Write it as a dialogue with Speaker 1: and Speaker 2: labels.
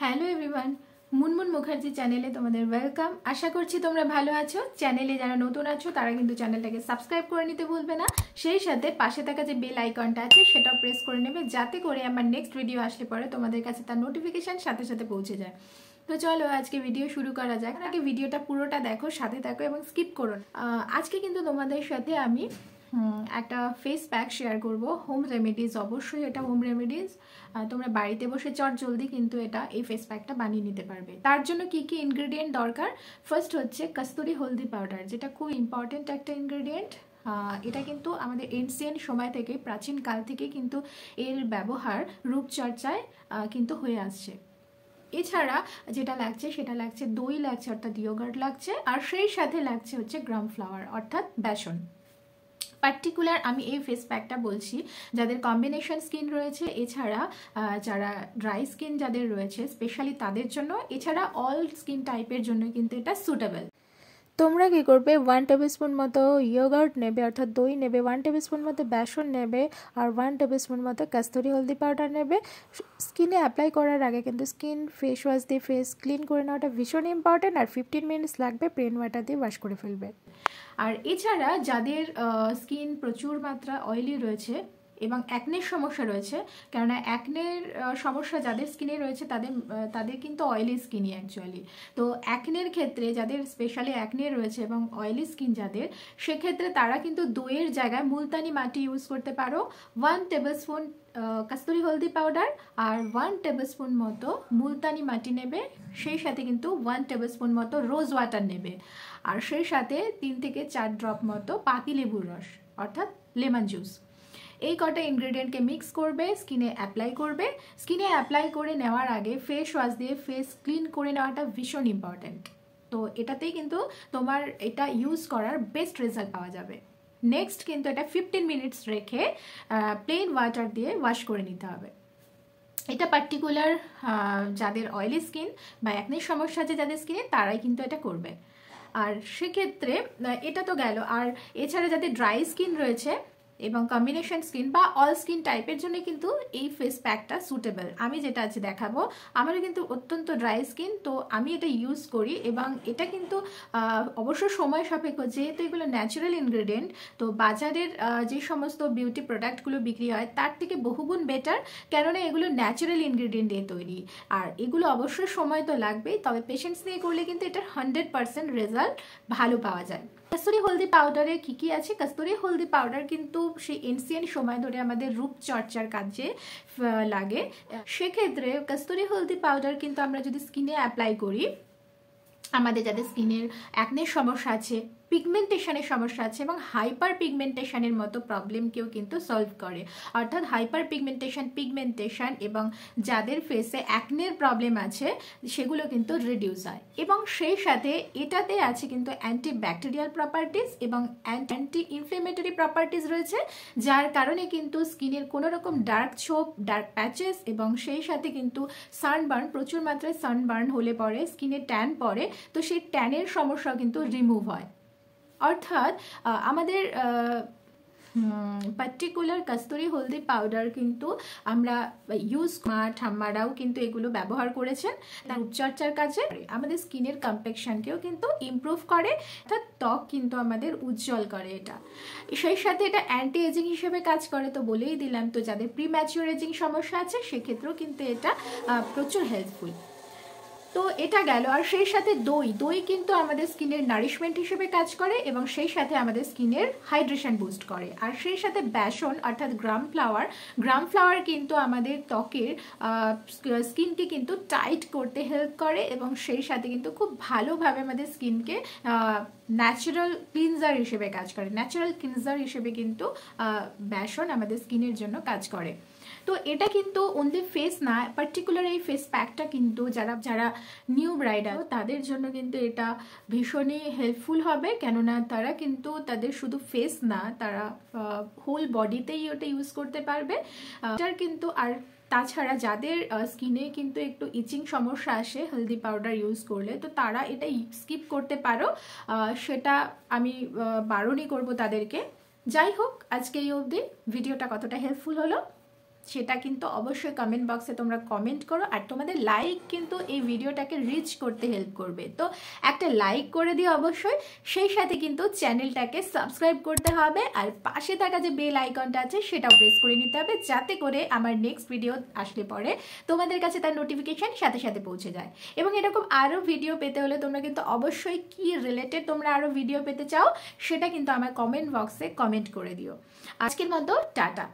Speaker 1: Hello everyone, Munmun Mukherjee চ্যানেলে তোমাদের welcome. আশা করছি তোমরা ভালো আছো। চ্যানেলে যারা নতুন আছো তারা কিন্তু চ্যানেলটাকে সাবস্ক্রাইব করে নিতে ভুলবে না। সেই সাথে পাশে থাকা যে বেল আইকনটা আছে সেটাও প্রেস করে নেবে, যাতে করে আমার নেক্সট ভিডিও আসলে পরে তোমাদের কাছে তার নোটিফিকেশান সাথে সাথে পৌঁছে যায়। তো চলো আজকে ভিডিও শুরু করা যাক। আগে ভিডিওটা পুরোটা দেখো, সাথে থাকো এবং স্কিপ করো না। আজকে কিন্তু তোমাদের সাথে আমি একটা ফেস প্যাক শেয়ার করব, হোম রেমেডিজ। অবশ্যই এটা হোম রেমেডিজ, তোমরা বাড়িতে বসে চট জলদি কিন্তু এই ফেস প্যাকটা বানিয়ে নিতে পারবে। তার জন্য কি কি ইনগ্রেডিয়েন্ট দরকার? ফার্স্ট হচ্ছে কস্তুরি হলদি পাউডার, যেটা খুব ইম্পর্টেন্ট একটা ইনগ্রেডিয়েন্ট। এটা কিন্তু আমাদের এনসিয়েন্ট সময় থেকে, প্রাচীন কাল থেকে কিন্তু এর ব্যবহার রূপচর্চায় কিন্তু হয়ে আসছে। এছাড়া যেটা লাগছে সেটা লাগছে দই লাগছে, অর্থাৎ ইয়োগার্ট লাগছে, আর সেই সাথে লাগছে হচ্ছে গ্রাম ফ্লাওয়ার অর্থাৎ বেসন। পার্টিকুলার আমি এই ফেস প্যাকটা বলছি যাদের কম্বিনেশন স্কিন রয়েছে, এছাড়া যারা ড্রাই স্কিন যাদের রয়েছে স্পেশালি তাদের জন্য, এছাড়া অল স্কিন টাইপের জন্য কিন্তু এটা সুটেবল। তোমরা কী করবে, 1 টেবিলস্পুন মতো ইয়োগার্ট নেবে অর্থাৎ দই নেবে, 1 টেবিলস্পুন মতো বেসন নেবে, আর 1 টেবিলস্পুন মতো কস্তুরি হলদি পাউডার নেবে। স্কিনে অ্যাপ্লাই করার আগে কিন্তু স্কিন ফেস ওয়াশ দিয়ে ফেস ক্লিন করে নেওয়াটা ভীষণ ইম্পর্টেন্ট, আর 15 মিনিটস লাগবে প্লেন ওয়াটার দিয়ে ওয়াশ করে ফেলবে। আর এছাড়া যাদের স্কিন প্রচুর মাত্রা অয়েলি রয়েছে এবং অ্যাকনের সমস্যা রয়েছে, কেননা অ্যাকনের সমস্যা যাদের স্কিনে রয়েছে তাদের কিন্তু অয়েলি স্কিনই অ্যাকচুয়ালি। তো অ্যাকনের ক্ষেত্রে যাদের স্পেশালি অ্যাকনে রয়েছে এবং অয়েলি স্কিন যাদের, সেক্ষেত্রে তারা কিন্তু দইয়ের জায়গায় মুলতানি মাটি ইউজ করতে পারো। 1 টেবিলস্পুন কস্তুরি হলদি পাউডার আর 1 টেবিলস্পুন মতো মুলতানি মাটি নেবে, সেই সাথে কিন্তু 1 টেবিলস্পুন মতো রোজ ওয়াটার নেবে, আর সেই সাথে 3 থেকে 4 ড্রপ মতো পাতিলেবুর রস অর্থাৎ লেমন জুস। এই কটা ইনগ্রেডিয়েন্টকে মিক্স করবে, স্কিনে অ্যাপ্লাই করবে। স্কিনে অ্যাপ্লাই করে নেওয়ার আগে ফেস ওয়াশ দিয়ে ফেস ক্লিন করে নেওয়াটা ভীষণ ইম্পর্ট্যান্ট। তো এটাতেই কিন্তু তোমার এটা ইউজ করার বেস্ট রেজাল্ট পাওয়া যাবে। নেক্সট কিন্তু এটা 15 মিনিটস রেখে প্লেন ওয়াটার দিয়ে ওয়াশ করে নিতে হবে। এটা পার্টিকুলার যাদের অয়েলি স্কিন বা অ্যাকনের সমস্যা আছে যাদের স্কিনে, তারাই কিন্তু এটা করবে। আর সেক্ষেত্রে এটা তো গেল। আর এছাড়া যাদের ড্রাই স্কিন রয়েছে এবং কম্বিনেশন স্কিন বা অল স্কিন টাইপের জন্য কিন্তু এই ফেস প্যাকটা সুটেবল। আমি যেটা আছে দেখাবো, আমারও কিন্তু অত্যন্ত ড্রাই স্কিন, তো আমি এটা ইউজ করি এবং এটা কিন্তু অবশ্য সময় সাপেক্ষ, যেহেতু এগুলো ন্যাচারাল ইনগ্রেডিয়েন্ট। তো বাজারের যে সমস্ত বিউটি প্রোডাক্টগুলো বিক্রি হয় তার থেকে বহুগুণ বেটার, কেননা এগুলো ন্যাচারাল ইনগ্রেডিয়েন্ট দিয়ে তৈরি। আর এগুলো অবশ্যই সময় তো লাগবেই, তবে পেশেন্স নিয়ে করলে কিন্তু এটার 100% রেজাল্ট ভালো পাওয়া যায়। কস্তুরি হলদি পাউডারে কি কি আছে? কস্তুরি হলদি পাউডার কিন্তু সেই এনসিয়েন্ট সময় ধরে আমাদের রূপচর্চার কাজে লাগে। সেক্ষেত্রে কস্তুরি হলদি পাউডার কিন্তু আমরা যদি স্কিনে অ্যাপ্লাই করি, আমাদের যাদের স্কিনের অ্যাকনের সমস্যা আছে, পিগমেন্টেশনের সমস্যা আছে এবং হাইপার পিগমেন্টেশনের মতো প্রবলেমকেও কিন্তু সলভ করে। অর্থাৎ হাইপার পিগমেন্টেশন এবং যাদের ফেসে অ্যাকনের প্রবলেম আছে সেগুলো কিন্তু রিডিউস হয়। এবং সেই সাথে এটাতে আছে কিন্তু অ্যান্টিব্যাকটেরিয়াল প্রপার্টিস এবং অ্যান্টি ইনফ্লেমেটরি প্রপার্টিস রয়েছে, যার কারণে কিন্তু স্কিনের কোনো রকম ডার্ক ছোপ, ডার্ক প্যাচেস এবং সেই সাথে কিন্তু সানবার্ন, প্রচুর মাত্রায় সানবার্ন হলে পরে স্কিনে ট্যান পড়ে, তো সেই ট্যানের সমস্যাও কিন্তু রিমুভ হয়। অর্থাৎ আমাদের পার্টিকুলার কস্তুরি হলদি পাউডার কিন্তু আমরা ইউজ, মা ঠাম্মারাও কিন্তু এগুলো ব্যবহার করেছেন তার রূপচর্চার কাজে। আমাদের স্কিনের কমপ্লেকশনকেও কিন্তু ইমপ্রুভ করে, অর্থাৎ ত্বক কিন্তু আমাদের উজ্জ্বল করে এটা। সেই সাথে এটা অ্যান্টি এজিং হিসেবে কাজ করে, তো বলেই দিলাম। তো যাদের প্রিম্যাচিওর এজিং সমস্যা আছে সেক্ষেত্রেও কিন্তু এটা প্রচুর হেল্পফুল। তো এটা গেল। আর সেই সাথে দই কিন্তু আমাদের স্কিনের নারিশমেন্ট হিসেবে কাজ করে এবং সেই সাথে আমাদের স্কিনের হাইড্রেশন বুস্ট করে। আর সেই সাথে বেসন অর্থাৎ গ্রাম ফ্লাওয়ার কিন্তু আমাদের ত্বকের স্কিনকে কিন্তু টাইট করতে হেল্প করে এবং সেই সাথে কিন্তু খুব ভালোভাবে আমাদের স্কিনকে ন্যাচারাল ক্লিনজার হিসেবে কাজ করে। ন্যাচারাল ক্লিনজার হিসেবে কিন্তু বেসন আমাদের স্কিনের জন্য কাজ করে। তো এটা কিন্তু অনলি ফেস না, পার্টিকুলার এই ফেস প্যাকটা কিন্তু যারা নিউ ব্রাইডাল তাদের জন্য কিন্তু এটা ভীষণই হেল্পফুল হবে, কেননা তারা কিন্তু তাদের শুধু ফেস না, তারা হোল বডিতেই ওটা ইউজ করতে পারবে। এটার কিন্তু আর তাছাড়া যাদের স্কিনে কিন্তু একটু ইচিং সমস্যা আসে হলদি পাউডার ইউজ করলে, তো তারা এটা স্কিপ করতে পারো, সেটা আমি বারণই করব তাদেরকে। যাই হোক, আজকে এই অবধি। ভিডিওটা কতটা হেল্পফুল হলো সেটা কিন্তু অবশ্যই কমেন্ট বক্সে তোমরা কমেন্ট করো। আর তোমাদের লাইক কিন্তু এই ভিডিওটাকে রিচ করতে হেল্প করবে, তো একটা লাইক করে দিও অবশ্যই। সেই সাথে কিন্তু চ্যানেলটাকে সাবস্ক্রাইব করতে হবে, আর পাশে থাকা যে বেল আইকনটা আছে সেটাও প্রেস করে নিতে হবে, যাতে করে আমার নেক্সট ভিডিও আসলে পরে তোমাদের কাছে তার নোটিফিকেশন সাথে সাথে পৌঁছে যায়। এবং এরকম আরও ভিডিও পেতে হলে তোমরা কিন্তু অবশ্যই কি রিলেটেড তোমরা আরও ভিডিও পেতে চাও সেটা কিন্তু আমার কমেন্ট বক্সে কমেন্ট করে দিও। আজকের মতো টাটা।